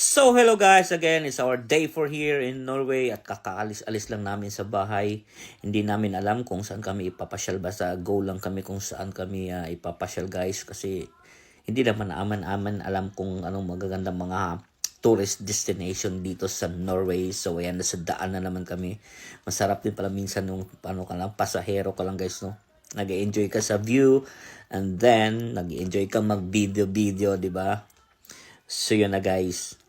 So hello guys, again, it's our day 4 here in Norway at kakaalis-alis lang namin sa bahay. Hindi namin alam kung saan kami ipapasyal, basta go lang kami kung saan kami ipapasyal guys, kasi hindi naman aman-aman alam kung anong magagandang mga tourist destination dito sa Norway. So ayan, nasa daan na naman kami. Masarap din pala minsan nung pasahero ka lang guys, no? Nag-enjoy ka sa view and then nag-enjoy ka mag-video, di ba? So yun na guys.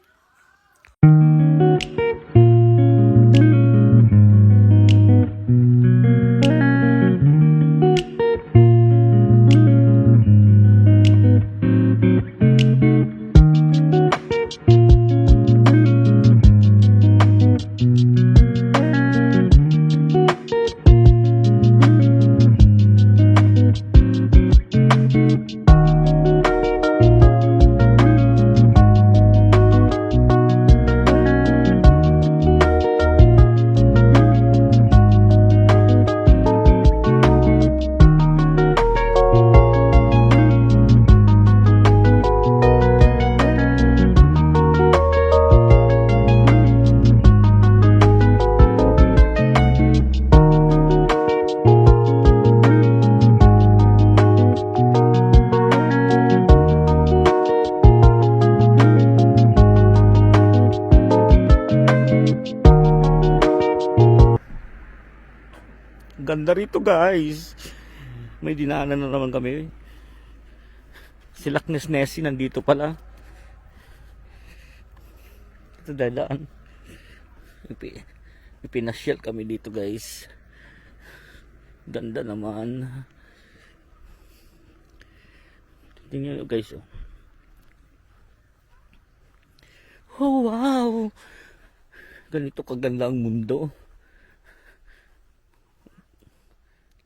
Ganda rito guys. May dinaanan na naman kami. Si Loch Nessie nandito pala. Ito dadaan. Ipinasyal kami dito guys. Ganda naman. Tingnan nyo guys. Oh wow. Ganito kaganda ang mundo.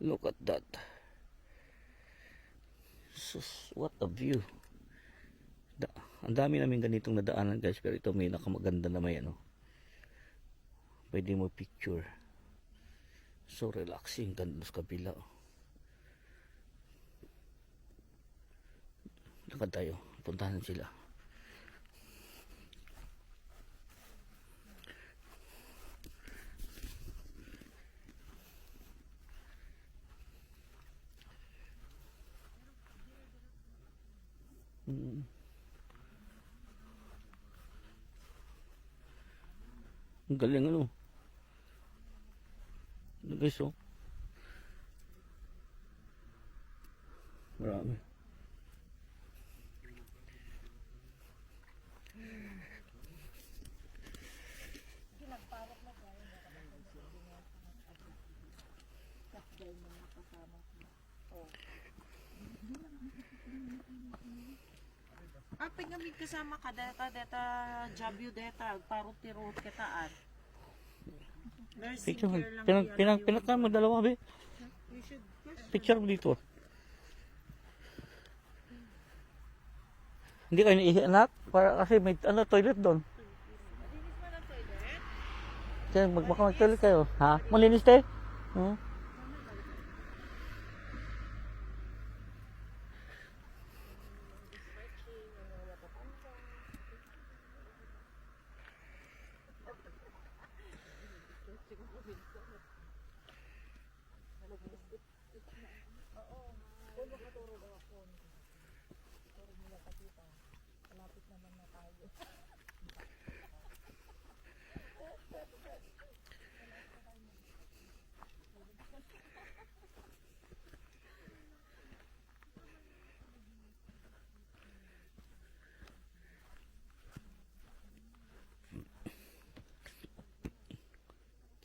Look at that. Sus, what a view. Ang dami namin ganitong nadaanan guys, pero ito may nakamaganda na may ano. Pwede mo picture. So relaxing, ganda sa kabila. Lakad tayo, puntahan sila. Ang galing ano. Guys, oh. Marami. Pingamig kasama ka deta jabyo deta parot-tirot ketaan. Picture mo. Pinaka mo dalawa be. Picture mo dito. Hindi kayo naihi anak para kasi may ano toilet doon. Malinis man ang toilet? Kaya mag-toilet kayo. Ha? Malinis tayo?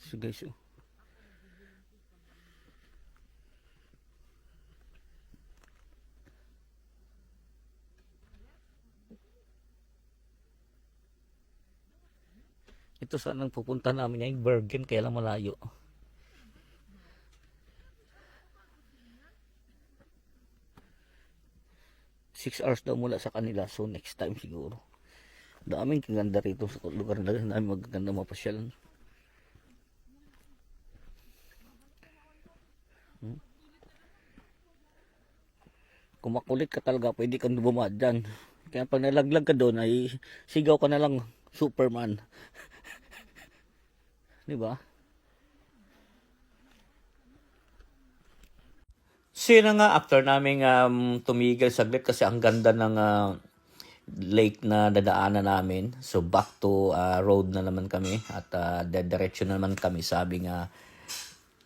So guys, oh. Ito saan ang pupunta namin yung Bergen, kaya lang malayo. Six hours daw mula sa kanila, so next time siguro. Daming kaganda rito sa lugar na namin magaganda mapasyalan. Kung makulit ka talaga, pwede kang bumadyan. Kaya pag nalaglag ka doon ay sigaw ka na lang Superman. Di ba? Sino nga after naming tumigil saglit kasi ang ganda ng lake na dadaanan namin. So back to road na naman kami at dediretso na naman kami. Sabi nga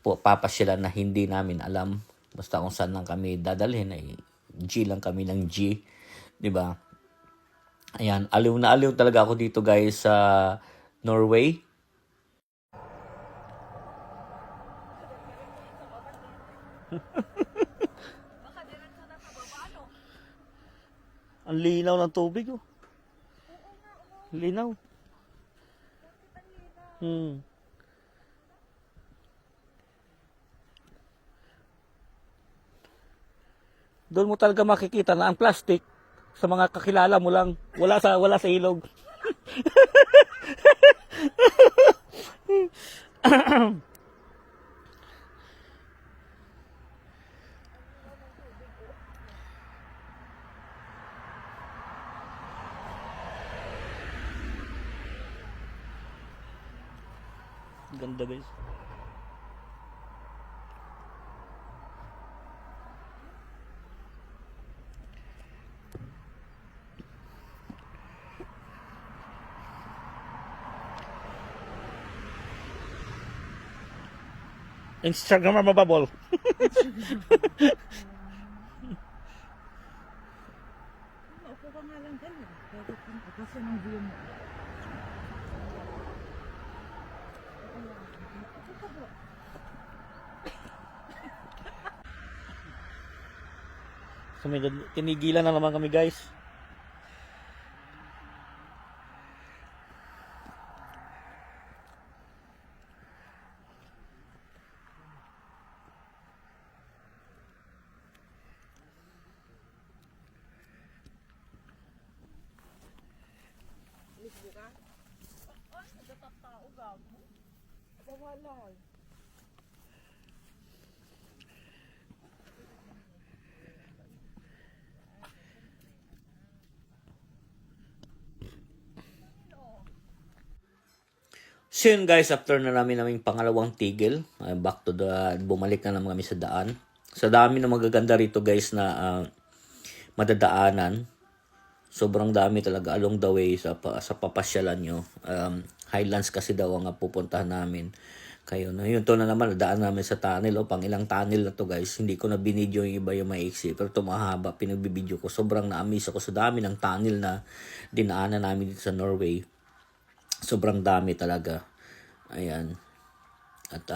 papasyalan na hindi namin alam. Basta kung saan lang kami dadalhin ay G lang kami ng G. 'Di ba? Ayan, aliw na aliw talaga ako dito guys sa Norway. Ang linaw ng tubig oh. Linaw. Doon mo talaga makikita na ang plastic sa mga kakilala mo lang, wala sa ilog. Ganda guys. Instagram mababol. Upo ka nga lang dyan. Kasi ng view mo. So may tinigilan na naman kami guys. So yun guys, after na naming pangalawang tigil, back to bumalik na naman kami sa daan. Sa dami na magaganda rito guys na madadaanan. Sobrang dami talaga along the way sa papasyalan nyo. Highlands kasi daw ang pupuntahan namin. Kayo na yun, to na naman, daan namin sa tunnel. Pang ilang tunnel na to guys. Hindi ko na binidyo yung iba yung maiksi. Pero ito mahaba, pinagbibidyo ko. Sobrang na-amaze ako sa dami ng tunnel na dinaanan namin dito sa Norway. Sobrang dami talaga. Ayan. At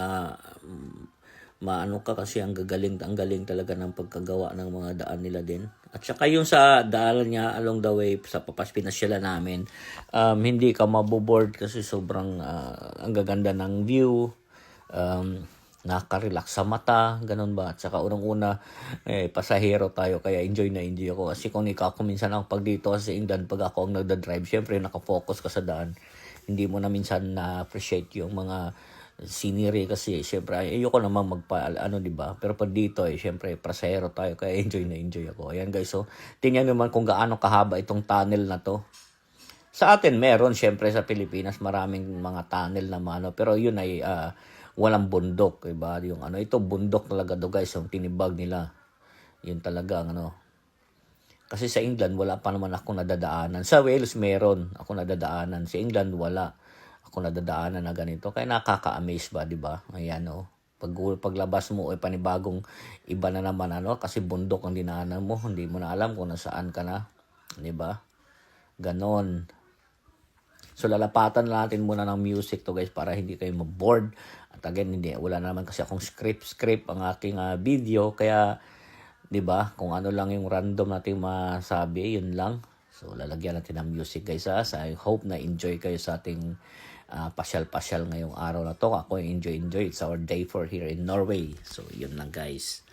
maano ka kasi ang galing talaga ng pagkagawa ng mga daan nila din. At saka yung sa daan niya along the way sa pinasyalan namin, hindi ka maboboard kasi sobrang ang gaganda ng view. Nakaka-relax sa mata, ganun ba? At saka unang-una, pasahero tayo, kaya enjoy ako. Kasi kung ikaw minsan ako pag dito sa England, pag ako ang nagda-drive, syempre nakafocus ka sa daan. Hindi mo na minsan na-appreciate yung mga scenery kasi syempre ayoko naman di ba? Pero pag dito syempre pasahero tayo, kaya enjoy ako. Ayan guys, so tingnan naman kung gaano kahaba itong tunnel na to. Sa atin meron syempre sa Pilipinas maraming mga tunnel na pero yun ay walang bundok, diba? Yung ito bundok talaga do guys, yung tinibag nila. Yun talaga kasi sa England wala pa naman ako nadadaanan. Sa Wales meron ako nadadaanan. Sa England wala ako nadadaanan na ganito. Kaya nakaka-amaze ba, 'di ba? Ayan paglabas mo panibagong iba na naman kasi bundok ang dinaanan mo, hindi mo na alam kung nasaan ka na, 'di ba? Ganon. So lalapatan natin muna ng music to guys para hindi kayo ma-bored. At again, wala naman kasi akong script ang aking video, kaya 'di ba? Kung ano lang yung random nating masabi, yun lang. So lalagyan natin ng music guys ha. So I hope na enjoy kayo sa ating pasyal-pasyal ngayong araw na to. Ako enjoy. It's our day for here in Norway. So yun lang guys.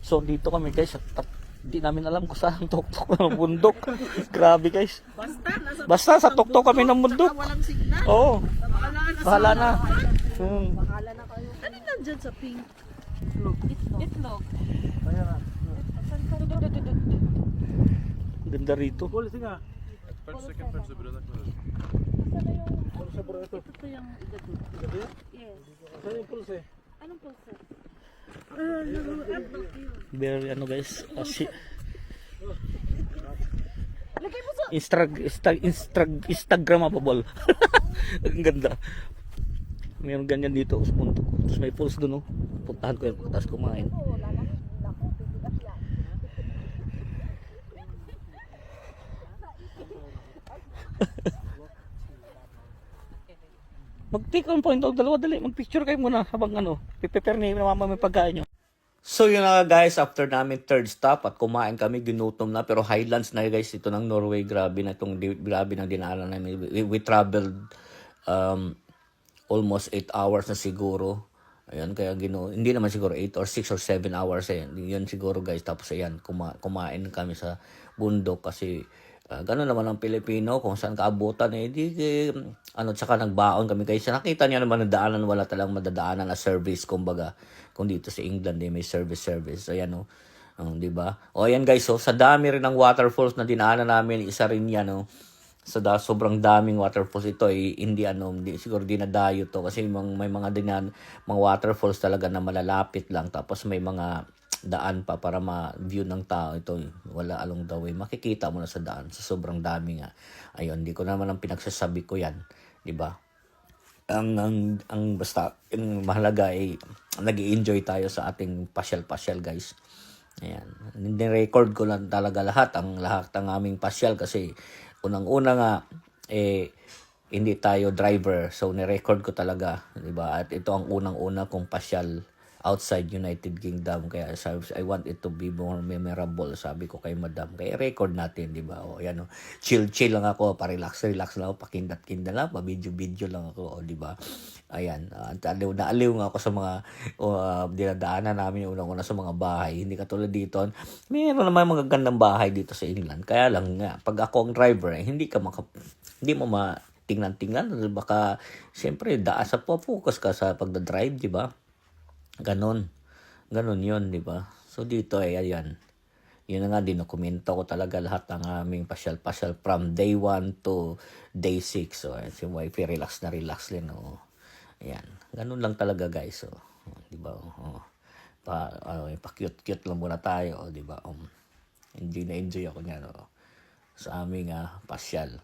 So dito kami guys, hindi namin alam kung saan ang tuktok ng bundok. Grabe guys. Basta sa tuktok kami ng bundok. Walang signal. Oo. Bahala Bahala na. na. Bahala na kayo. Ano nandyan sa pink? Itlog. Ganda rito. Ito to yung igado. Yes. Anong pulse? Very ano guys. Lagay mo sa... Instagramable. Ang ganda. Meron ganyan dito sa punto. Tapos may pulse doon, oh. Puntahan ko yun. Tapos kumain. Mag-take on point. Dalawa dali. Mag-picture kayo muna habang ano. Prepare ni mama may pagkain nyo. So yun na guys, after namin third stop at kumain kami, ginutom na. Pero highlands na guys, ito ng Norway. Grabe na dinaanan namin. We traveled almost 8 hours na siguro. Ayan, kaya hindi naman siguro 8 or 6 or 7 hours. Ayan, yun siguro guys. Tapos ayan, kumain kami sa bundok kasi gano'n naman ang Pilipino, kung saan kaabutan tsaka nagbaon kami guys. Nakita niya naman ang daanan, wala talagang madadaanan na service, kumbaga. Kung dito sa England may service. Ayan di ba? O ayan guys, sa dami rin ng waterfalls na dinaanan namin, isa rin yan sobrang daming waterfalls ito hindi siguro dinadayo to kasi may mga waterfalls talaga na malalapit lang, tapos may mga daan pa para ma-view ng tao. Ito wala along the way, makikita mo na sa daan, sobrang dami nga. Ayun, hindi ko naman ang pinagsasabi ko yan, di ba? Ang basta ang mahalaga ay nag-i-enjoy tayo sa ating pasyal guys. Ayan, ni-record ko lang talaga lahat ng aming pasyal kasi unang-una nga hindi tayo driver, so ni-record ko talaga, di ba? At ito ang unang-una kong pasyal outside United Kingdom, kaya I want it to be more memorable, sabi ko kay madam, kaya record natin, di ba? O yan, chill lang ako, pa-relax lang ako, pakindat-kinda lang, pa-video lang ako, di ba? Ayan, naaliw nga ako sa mga dinadaanan namin unang-una sa mga bahay. Hindi katulad dito, mayroon naman mga gandang bahay dito sa England, kaya lang nga, pag ako ang driver, hindi mo tingnan, baka siyempre sa focus ka sa pagdadrive, di ba? Ganon yun, di ba? So dito ayan. Yun na nga, dinokumento ko talaga lahat ng aming pasyal from day 1 to day 6. So si wifey relax din. Ayan. Ganon lang talaga guys. So, di ba? Pa-cute lang muna tayo, di ba? Enjoy ako niyan sa aming pasyal.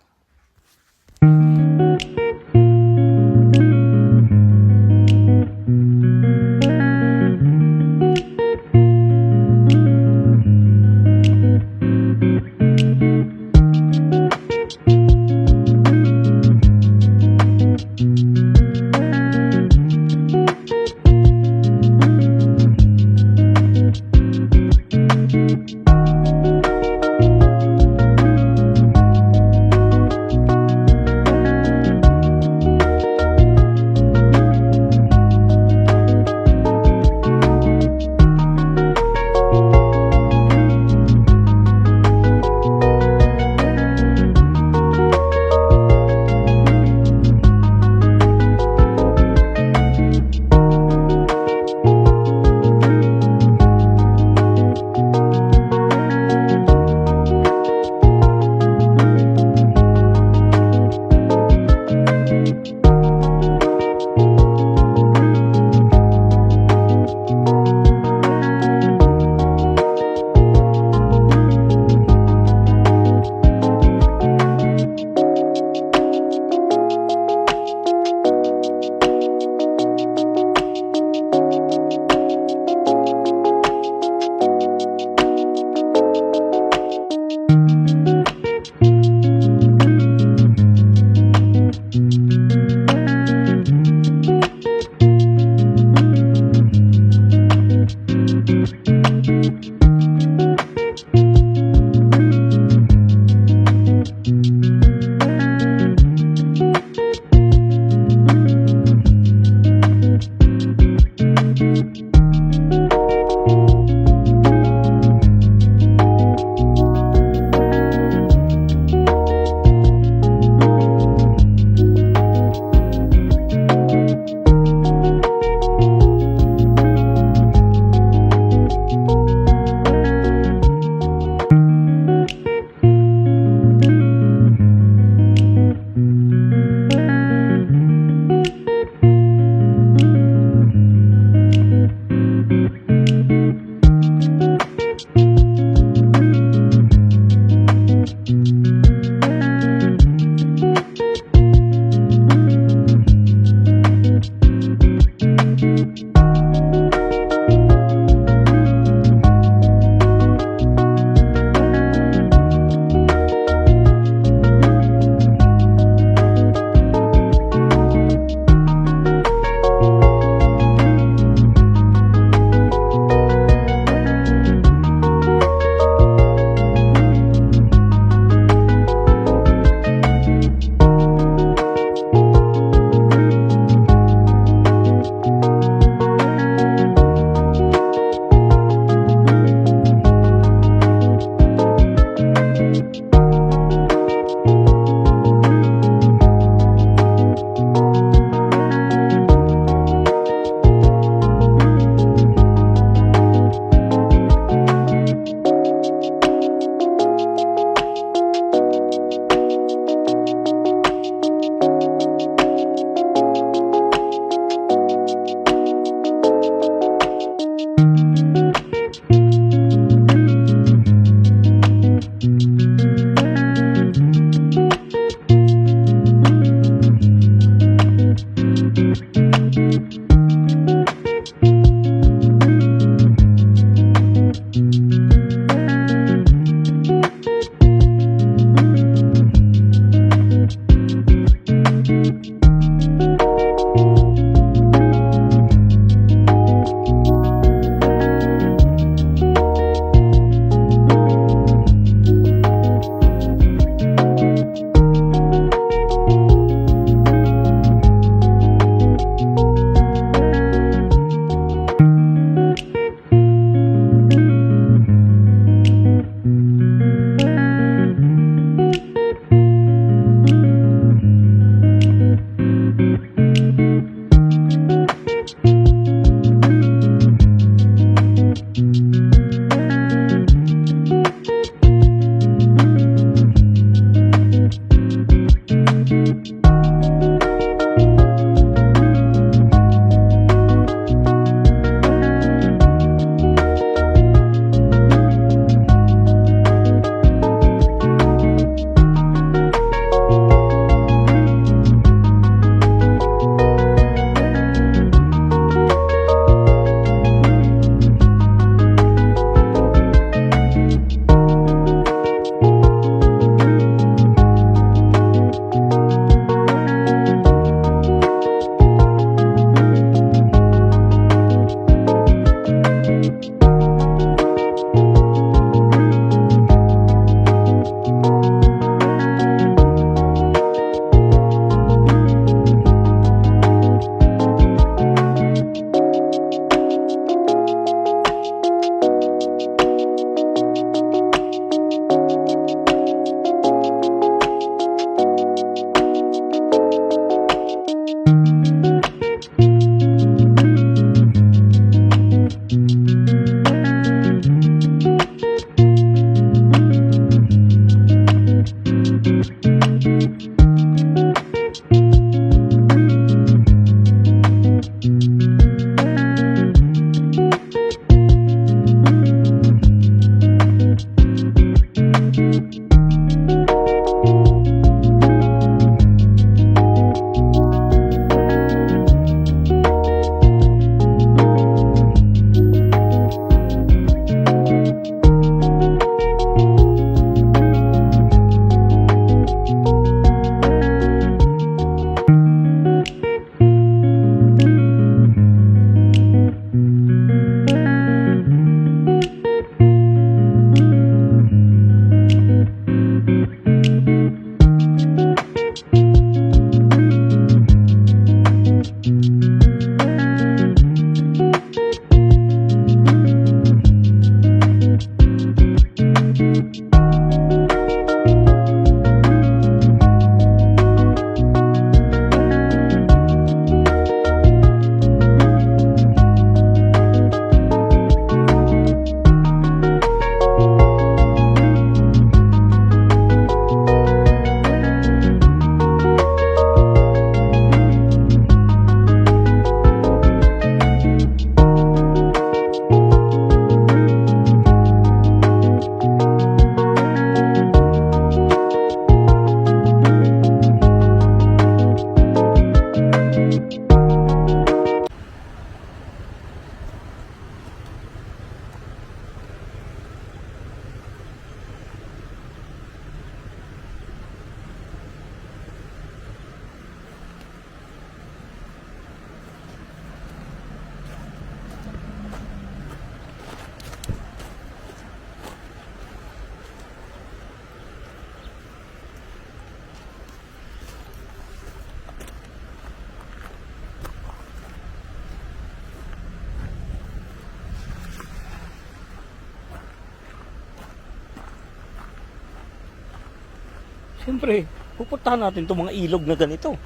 Siyempre, pupuntahan natin itong mga ilog na ganito.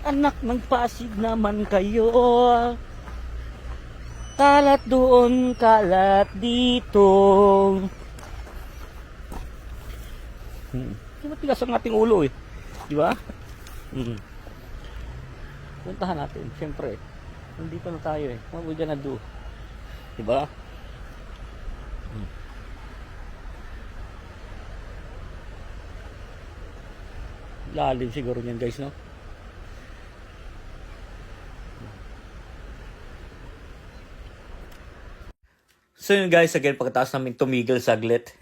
Anak ng Pasig naman kayo. Kalat doon, kalat dito. Matigas ang ating ulo eh. Di ba? Puntahan natin, siyempre. Nandito na tayo eh. What we gonna do? Di ba? Lalim siguro niyan guys, no? So yun guys, again, pagkatapos namin tumigil saglit,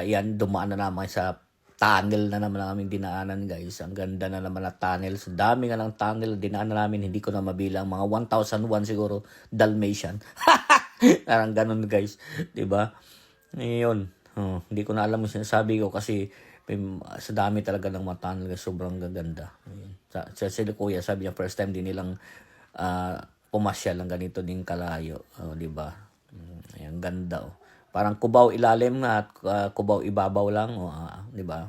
yan, dumaan na naman sa tunnel na naman namin dinaanan guys. Ang ganda na naman na tunnel. So dami nga ng tunnel, dinaanan namin, hindi ko na mabilang. Mga 1,001 siguro, Dalmatian. Parang ganun guys, diba? Ngayon, hindi ko na alam yung sinasabi ko kasi sa dami talaga ng mga tunnel, sobrang gaganda. Sa kuya, sabi niya, first time din nilang pumasyal lang ganito din kalayo. Diba? Ayan, ganda oh. Parang Cubao ilalim na at Cubao ibabaw lang oh, di ba?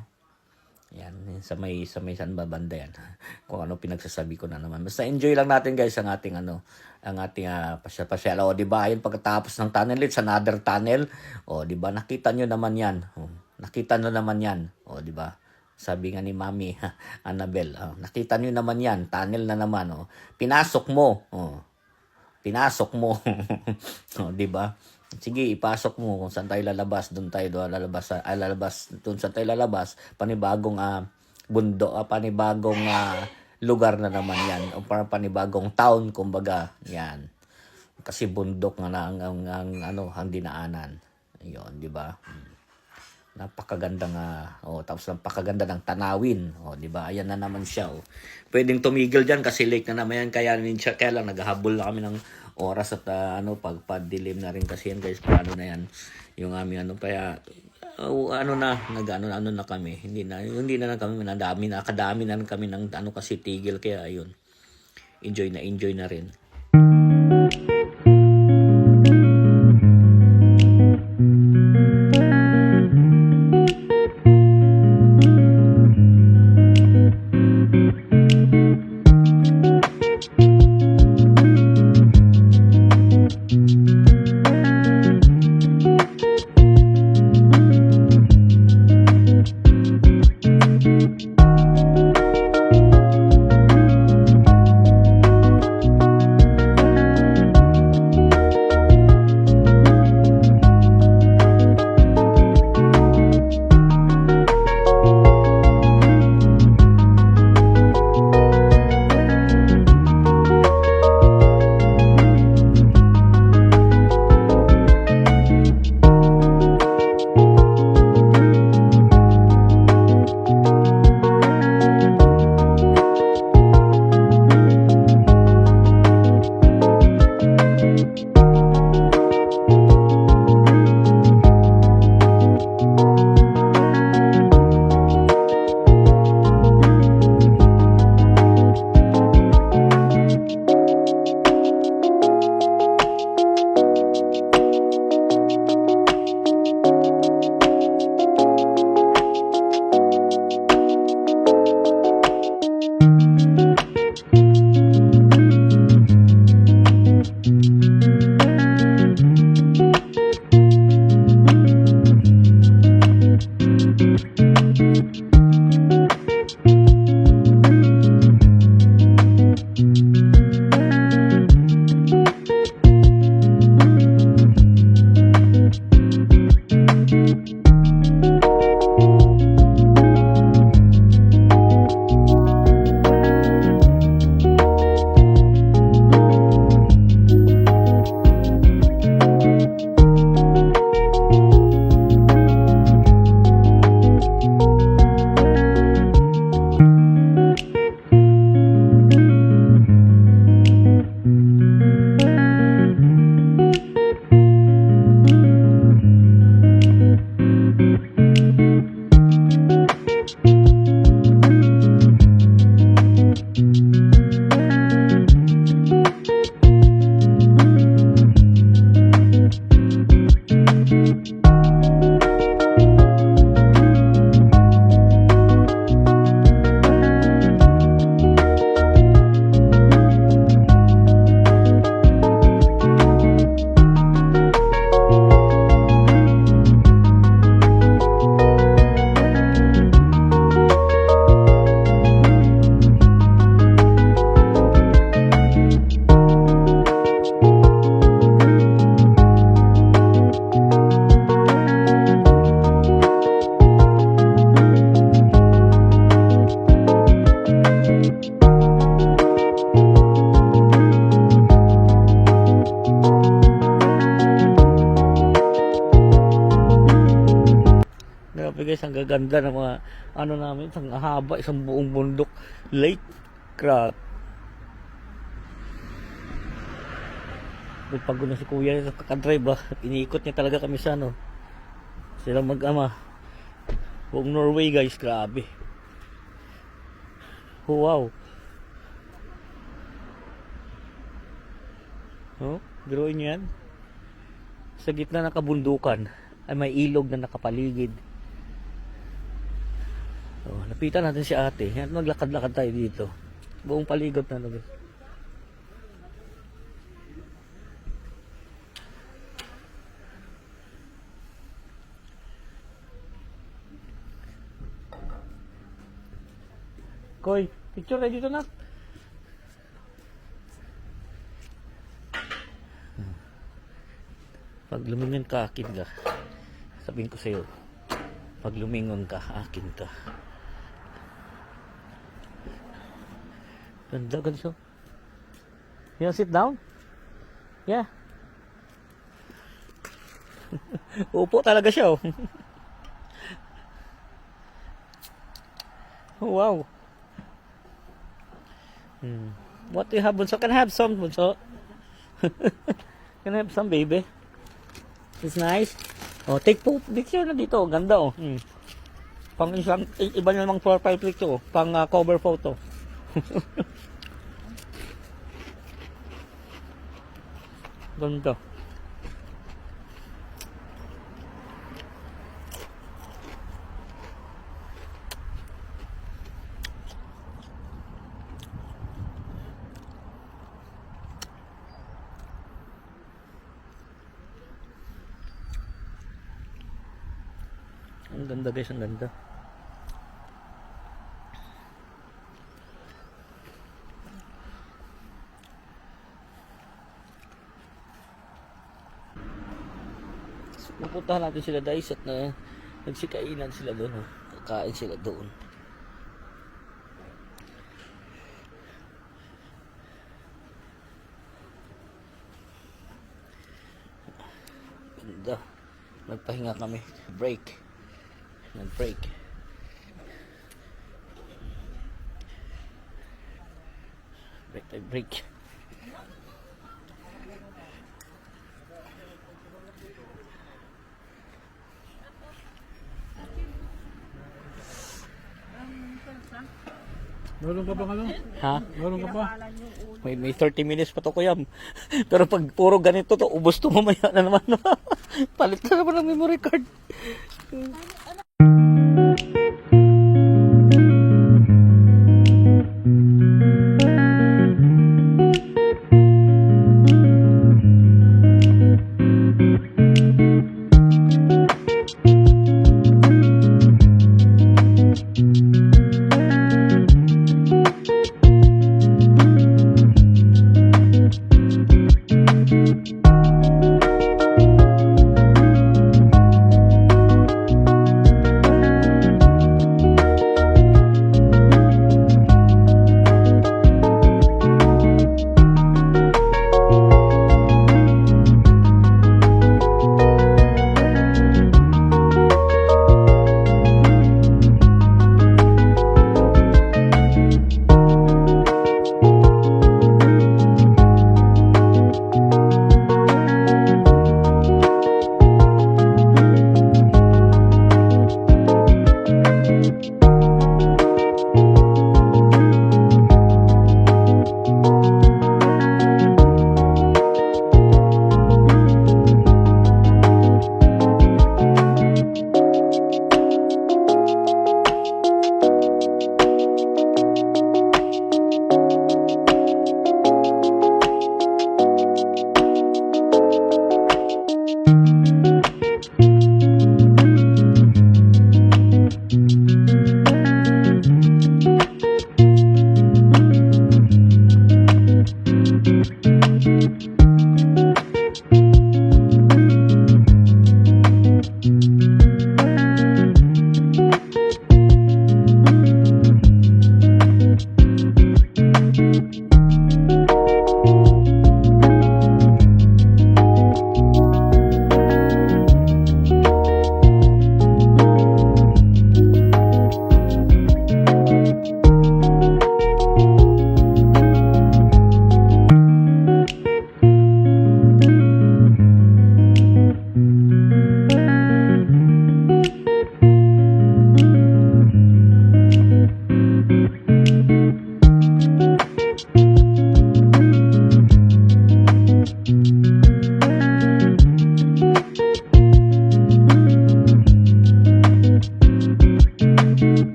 Yan, sa may saan ba banda yan? Kung ano pinagsasabi ko na naman. Basta enjoy lang natin guys ang ating pasyal. O di ba? Ayun pagkatapos ng tunnel, it's another tunnel. O di ba? Nakita nyo naman yan. Nakita nyo naman yan. O di ba? Sabi nga ni Mami Annabel, nakita nyo naman yan, tunnel na naman oh. Pinasok mo. Pinasok mo. Di ba? Sige, ipasok mo kung saan tayo lalabas, doon tayo lalabas, doon saan tayo lalabas, panibagong bundok, panibagong lugar na naman yan, o parang panibagong town, kumbaga, yan. Kasi bundok nga na ang dinaanan. Ayun, di ba? Napakaganda tapos napakaganda ng tanawin, di ba? Ayan na naman siya, Pwedeng tumigil diyan kasi late na naman yan, kaya lang naghahabol na kami ng oras at pagpadilim na rin kasi yan guys, paano na yan yung aming kaya nag-ano na kami, hindi na kami nakadami na kami ng kasi tigil, kaya ayun, enjoy na rin. guys, ang gaganda ng mga ano namin, isang haba, isang buong bundok lake. Crap. Pagod na si kuya sa kakadrive, iniikot niya talaga kami sa ano, sila mag-ama buong Norway guys. Grabe. Oh, wow. Oh, biruin niyo yan, sa gitna ng kabundukan ay may ilog na nakapaligid. Oh, napitan natin si ate. Yan, maglakad-lakad tayo dito. Buong paligid na guys. Koy, picture na dito na. Pag lumingon ka, akin ka. Sabihin ko sa'yo, pag lumingon ka, akin ka. Ganda, ganda. You wanna sit down? Yeah. Upo talaga siya, oh. Oh, wow. What do you have, Bunso? Can I have some, Bunso? Can I have some, baby? It's nice. Oh, take picture na dito. Ganda, oh. Pang isang, iba na namang profile picture, oh. Pang cover photo. Ganda. Ang ganda guys, ang ganda. Pupuntahan natin sila guys at nagsikainan sila doon. Oh. Kakain sila doon. Ganda. Nagpahinga kami. Break. Nag-break. Break. Meron ka pa ano? Ha? Meron ka pa? May 30 minutes pa to kuya. Pero pag puro ganito to, ubos to mamaya na naman. Palit na naman ang memory card.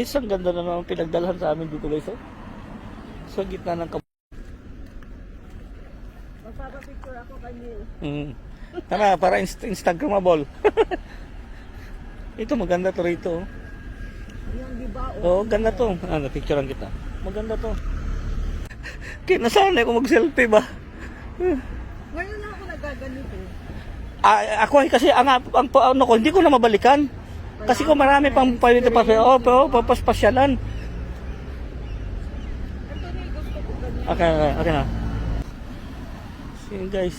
guys, ang ganda na naman pinagdalhan sa amin dito guys. Oh. Sa gitna ng Magpapapicture ako kay Neil. Tara, para Instagramable. Ito, maganda to rito. Yan, di ba? Oo, ganda to. Picturean kita. Maganda to. Kinasanay ko mag-selfie ba? Ngayon lang ako nagaganito. Ako ay kasi ang ano ko, hindi ko na mabalikan. Kasi kung marami pang pwede pa, papaspasyal. Ito na gusto ko ganyan. Okay na. So guys,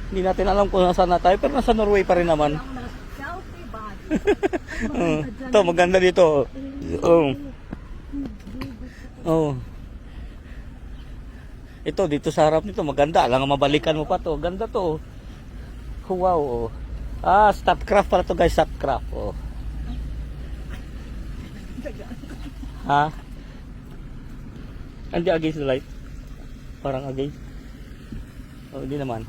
hindi natin alam kung nasaan na tayo, pero nasa Norway pa rin naman. Ang mga selfie body. Ito, maganda dito. Oh. Ito, dito sa harap nito, maganda. Alam nga, mabalikan mo pa to. Ganda to. Wow. Statcraft pala to guys, Statcraft. Oh. Ha? Hindi against the light. Parang against. Oh, hindi naman.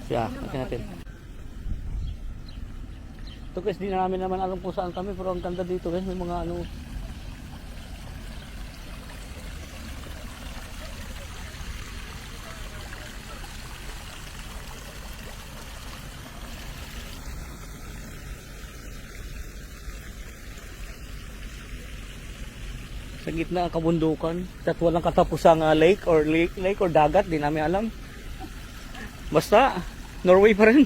Siya, akin natin. Ito guys, di na namin naman alam kung saan kami, pero ang ganda dito guys, may mga ano. Sa gitna ng kabundukan, at walang katapusang lake or dagat, di namin alam. Basta, Norway pa rin.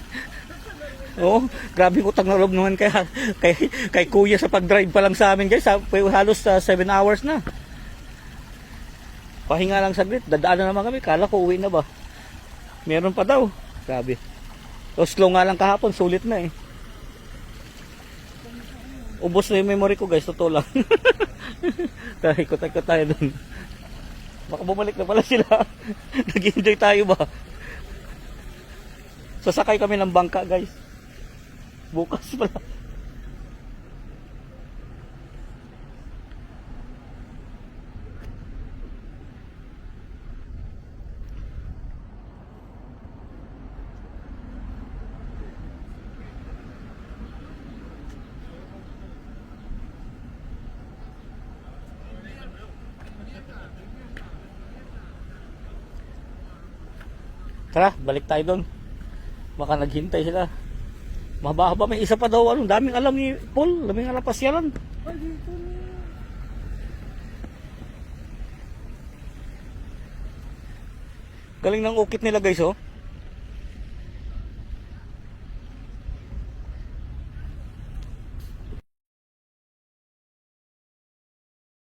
Oo, grabe utang na loob naman kay kuya sa pag-drive pa lang sa amin guys. Halos 7 hours na. Pahinga lang saglit, dadaan na naman kami. Kala ko uwi na ba? Meron pa daw. Grabe. O slow nga lang kahapon, sulit na eh. Ubos na yung memory ko guys, totoo lang. Ikot-ikot tayo dun. Baka bumalik na pala sila. Nag-enjoy tayo ba? Sasakay kami ng bangka guys. Bukas pala. Tara, balik tayo doon. Baka naghintay sila. Mahaba-haba, may isa pa daw. Daming alam ni Paul. Daming alam pasyalan. Ay, dito na. Galing ng ukit nila guys oh.